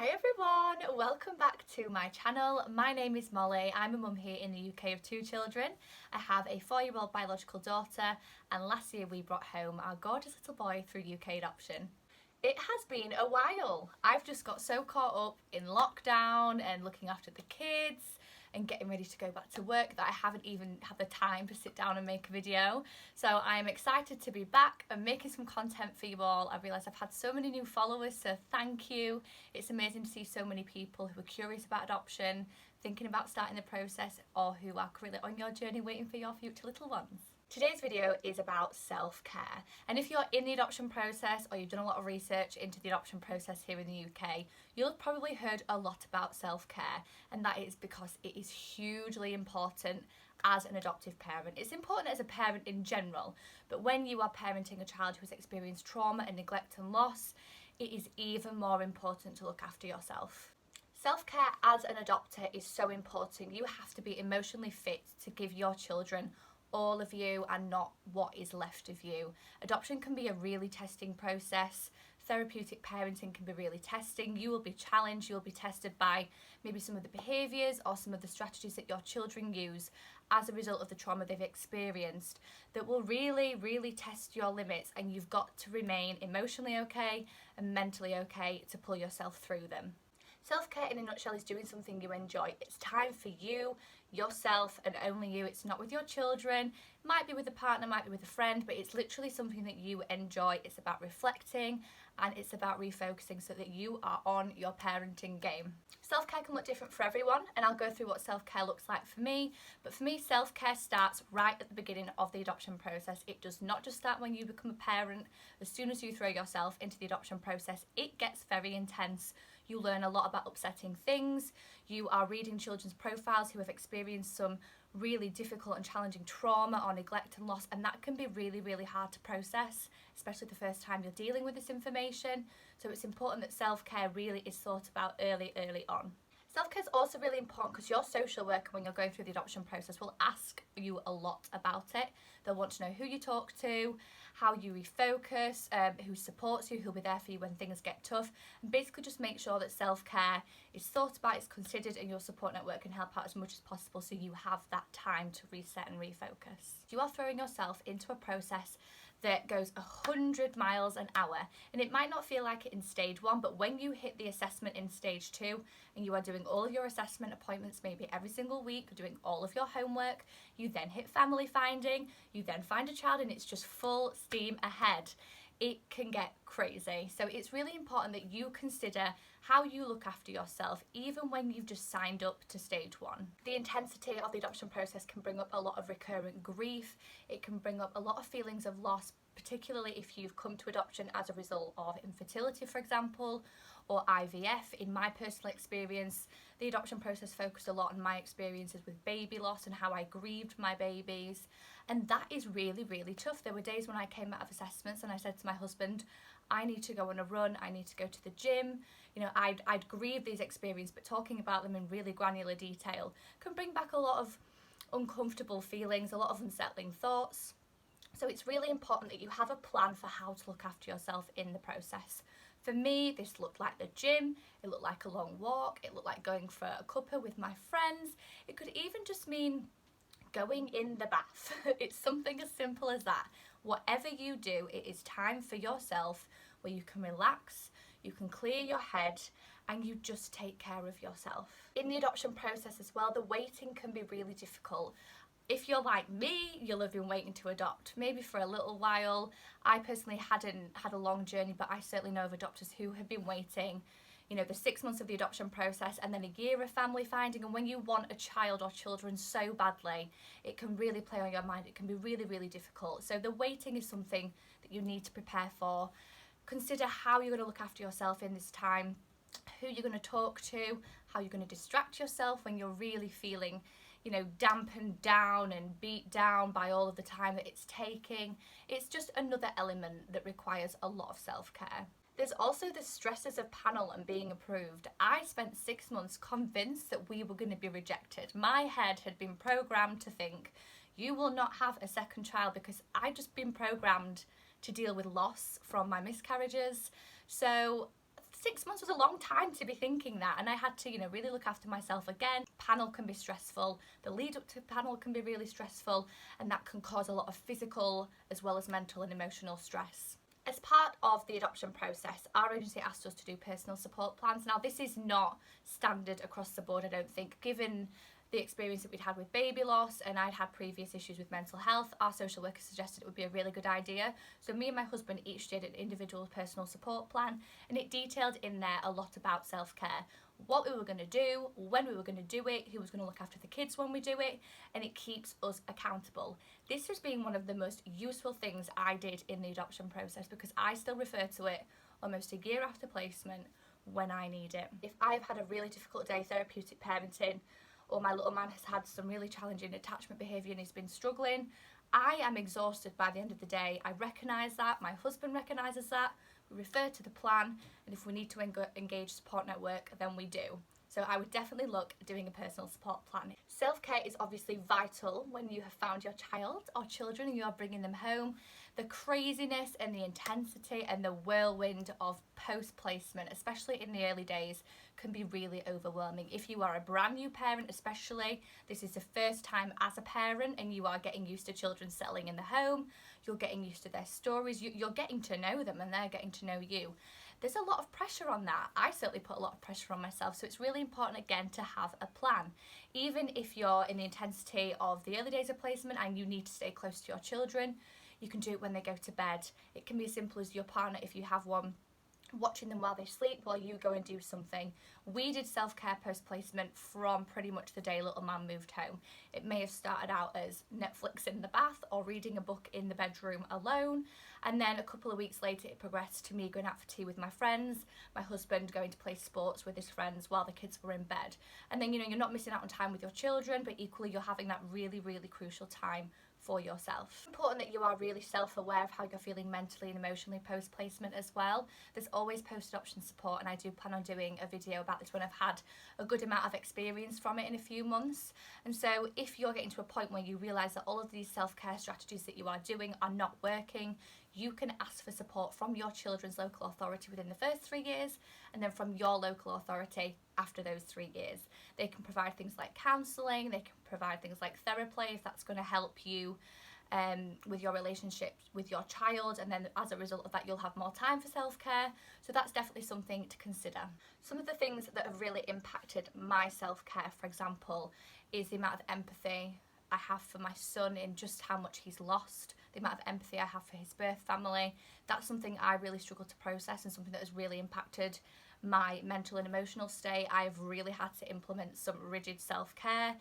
Hi everyone, welcome back to my channel. My name is Molly. I'm a mum here in the UK of 2 children. I have a 4-year-old biological daughter, and last year we brought home our gorgeous little boy through UK adoption. It has been a while. I've just got so caught up in lockdown and looking after the kids and getting ready to go back to work that I haven't even had the time to sit down and make a video. So I'm excited to be back and making some content for you all. I realise I've had so many new followers, so thank you. It's amazing to see so many people who are curious about adoption, thinking about starting the process, or who are currently on your journey waiting for your future little ones. Today's video is about self-care, and if you're in the adoption process or you've done a lot of research into the adoption process here in the UK, you'll have probably heard a lot about self-care, and that is because it is hugely important as an adoptive parent. It's important as a parent in general, but when you are parenting a child who has experienced trauma and neglect and loss, it is even more important to look after yourself. Self-care as an adopter is so important. You have to be emotionally fit to give your children all of you and not what is left of you. Adoption can be a really testing process. Therapeutic parenting can be really testing. You will be challenged, you'll be tested by maybe some of the behaviours or some of the strategies that your children use as a result of the trauma they've experienced that will really test your limits, and you've got to remain emotionally okay and mentally okay to pull yourself through them. Self-care in a nutshell is doing something you enjoy. It's time for you, yourself, and only you. It's not with your children, it might be with a partner, might be with a friend, but it's literally something that you enjoy. It's about reflecting and it's about refocusing so that you are on your parenting game. Self-care can look different for everyone, and I'll go through what self-care looks like for me, but for me self-care starts right at the beginning of the adoption process. It does not just start when you become a parent. As soon as you throw yourself into the adoption process, it gets very intense. You learn a lot about upsetting things. You are reading children's profiles who have experienced some really difficult and challenging trauma or neglect and loss, and that can be really hard to process, especially the first time you're dealing with this information. So it's important that self-care really is thought about early on. Self-care is also really important because your social worker, when you're going through the adoption process, will ask you a lot about it. They'll want to know who you talk to, how you refocus, who supports you, who'll be there for you when things get tough, and basically just make sure that self-care is thought about, is considered, and your support network can help out as much as possible so you have that time to reset and refocus. You are throwing yourself into a process that goes 100 miles an hour, and it might not feel like it in stage 1, but when you hit the assessment in stage 2 and you are doing all of your assessment appointments maybe every single week, doing all of your homework, you then hit family finding, you then find a child, and it's just full steam ahead. It can get crazy. So it's really important that you consider how you look after yourself even when you've just signed up to stage 1. The intensity of the adoption process can bring up a lot of recurrent grief. It can bring up a lot of feelings of loss, particularly if you've come to adoption as a result of infertility, for example, or IVF. In my personal experience, the adoption process focused a lot on my experiences with baby loss and how I grieved my babies, and that is really tough. There were days when I came out of assessments and I said to my husband, I need to go on a run, I need to go to the gym. You know, I'd grieve these experiences, but talking about them in really granular detail can bring back a lot of uncomfortable feelings, a lot of unsettling thoughts. So it's really important that you have a plan for how to look after yourself in the process. For me, this looked like the gym, it looked like a long walk, it looked like going for a cuppa with my friends. It could even just mean going in the bath. It's something as simple as that. Whatever you do, it is time for yourself where you can relax, you can clear your head, and you just take care of yourself. In the adoption process as well, the waiting can be really difficult. If you're like me, you'll have been waiting to adopt maybe for a little while. I personally hadn't had a long journey, but I certainly know of adopters who have been waiting, you know, the 6 months of the adoption process and then a year of family finding. And when you want a child or children so badly, it can really play on your mind. It can be really difficult. So the waiting is something that you need to prepare for. Consider how you're going to look after yourself in this time, who you're going to talk to, how you're going to distract yourself when you're really feeling, you know, dampened down and beat down by all of the time that it's taking. It's just another element that requires a lot of self-care. There's also the stresses of panel and being approved. I spent 6 months convinced that we were going to be rejected. My head had been programmed to think, you will not have a second child, because I'd just been programmed to deal with loss from my miscarriages. So 6 months was a long time to be thinking that, and I had to, you know, really look after myself again. Panel can be stressful, the lead up to panel can be really stressful, and that can cause a lot of physical as well as mental and emotional stress. As part of the adoption process, our agency asked us to do personal support plans. Now, this is not standard across the board, I don't think, given the experience that we'd had with baby loss and I'd had previous issues with mental health. Our social worker suggested it would be a really good idea. So me and my husband each did an individual personal support plan, and it detailed in there a lot about self-care. What we were going to do, when we were going to do it, who was going to look after the kids when we do it, and it keeps us accountable. This has been one of the most useful things I did in the adoption process, because I still refer to it almost a year after placement when I need it. If I've had a really difficult day therapeutic parenting, or my little man has had some really challenging attachment behaviour and he's been struggling, I am exhausted by the end of the day. I recognise that, my husband recognises that, we refer to the plan, and if we need to engage support network, then we do. So I would definitely look at doing a personal support plan. Self-care is obviously vital when you have found your child or children and you are bringing them home. The craziness and the intensity and the whirlwind of post-placement, especially in the early days, can be really overwhelming. If you are a brand new parent especially, this is the first time as a parent and you are getting used to children settling in the home, you're getting used to their stories, you're getting to know them and they're getting to know you. There's a lot of pressure on that. I certainly put a lot of pressure on myself, so it's really important again to have a plan. Even if you're in the intensity of the early days of placement and you need to stay close to your children, you can do it when they go to bed. It can be as simple as your partner, if you have one, watching them while they sleep while you go and do something. We did self-care post-placement from pretty much the day little man moved home. It may have started out as Netflix in the bath or reading a book in the bedroom alone, and then a couple of weeks later it progressed to me going out for tea with my friends, my husband going to play sports with his friends while the kids were in bed. And then, you know, you're not missing out on time with your children, but equally you're having that really, really crucial time for yourself. It's important that you are really self-aware of how you're feeling mentally and emotionally post-placement as well. There's always post-adoption support, and I do plan on doing a video about this when I've had a good amount of experience from it in a few months. And so if you're getting to a point where you realise that all of these self-care strategies that you are doing are not working, you can ask for support from your children's local authority within the first 3 years, and then from your local authority after those 3 years. They can provide things like counselling, they can provide things like therapy if that's going to help you with your relationship with your child, and then as a result of that you'll have more time for self-care. So that's definitely something to consider. Some of the things that have really impacted my self-care, for example, is the amount of empathy I have for my son in just how much he's lost, the amount of empathy I have for his birth family. That's something I really struggle to process and something that has really impacted my mental and emotional state. I've really had to implement some rigid self-care,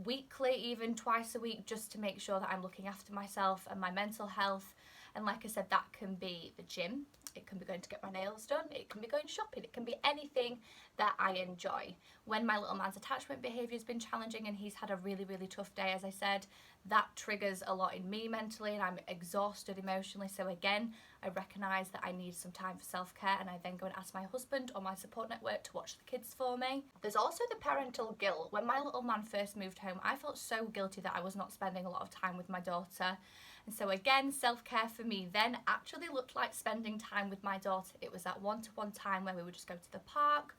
weekly, even twice a week, just to make sure that I'm looking after myself and my mental health. And like I said, that can be the gym, it can be going to get my nails done, it can be going shopping, it can be anything that I enjoy. When my little man's attachment behaviour has been challenging and he's had a really, really tough day, as I said, that triggers a lot in me mentally and I'm exhausted emotionally. So again, I recognise that I need some time for self-care, and I then go and ask my husband or my support network to watch the kids for me. There's also the parental guilt. When my little man first moved home, I felt so guilty that I was not spending a lot of time with my daughter. And so again, self-care for me then actually looked like spending time with my daughter. It was that one-to-one time where we would just go to the park.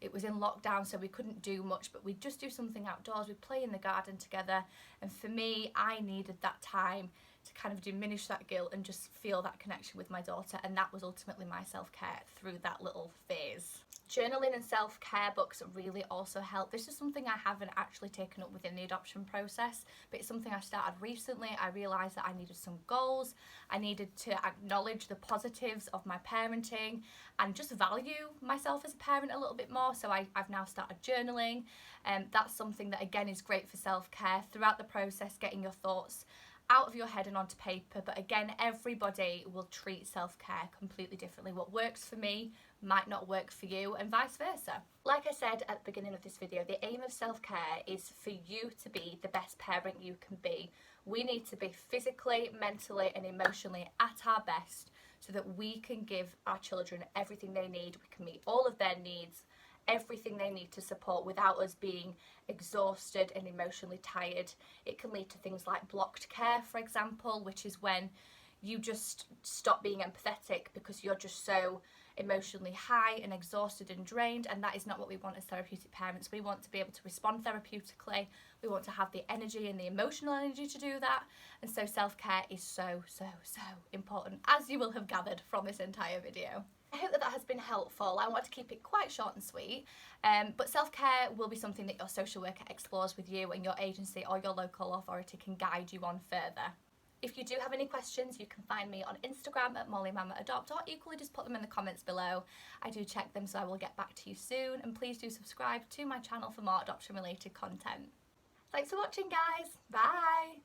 It was in lockdown, so we couldn't do much, but we'd just do something outdoors. We'd play in the garden together. And for me, I needed that time to kind of diminish that guilt and just feel that connection with my daughter. And that was ultimately my self-care through that little phase. Journaling and self-care books really also help. This is something I haven't actually taken up within the adoption process, but it's something I started recently. I realised that I needed some goals. I needed to acknowledge the positives of my parenting and just value myself as a parent a little bit more. So I've now started journaling, and that's something that again is great for self-care throughout the process, getting your thoughts out of your head and onto paper. But again, everybody will treat self-care completely differently. What works for me might not work for you, and vice versa. Like I said at the beginning of this video, the aim of self-care is for you to be the best parent you can be. We need to be physically, mentally and emotionally at our best so that we can give our children everything they need. We can meet all of their needs, everything they need to support without us being exhausted and emotionally tired. It can lead to things like blocked care, for example, which is when you just stop being empathetic because you're just so emotionally high and exhausted and drained, and that is not what we want as therapeutic parents. We want to be able to respond therapeutically. We want to have the energy and the emotional energy to do that, and so self-care is so important, as you will have gathered from this entire video. I hope that has been helpful. I want to keep it quite short and sweet, but self-care will be something that your social worker explores with you, and your agency or your local authority can guide you on further. If you do have any questions, you can find me on Instagram at MollyMamaAdopt, or equally just put them in the comments below. I do check them, so I will get back to you soon, and please do subscribe to my channel for more adoption related content. Thanks for watching, guys. Bye.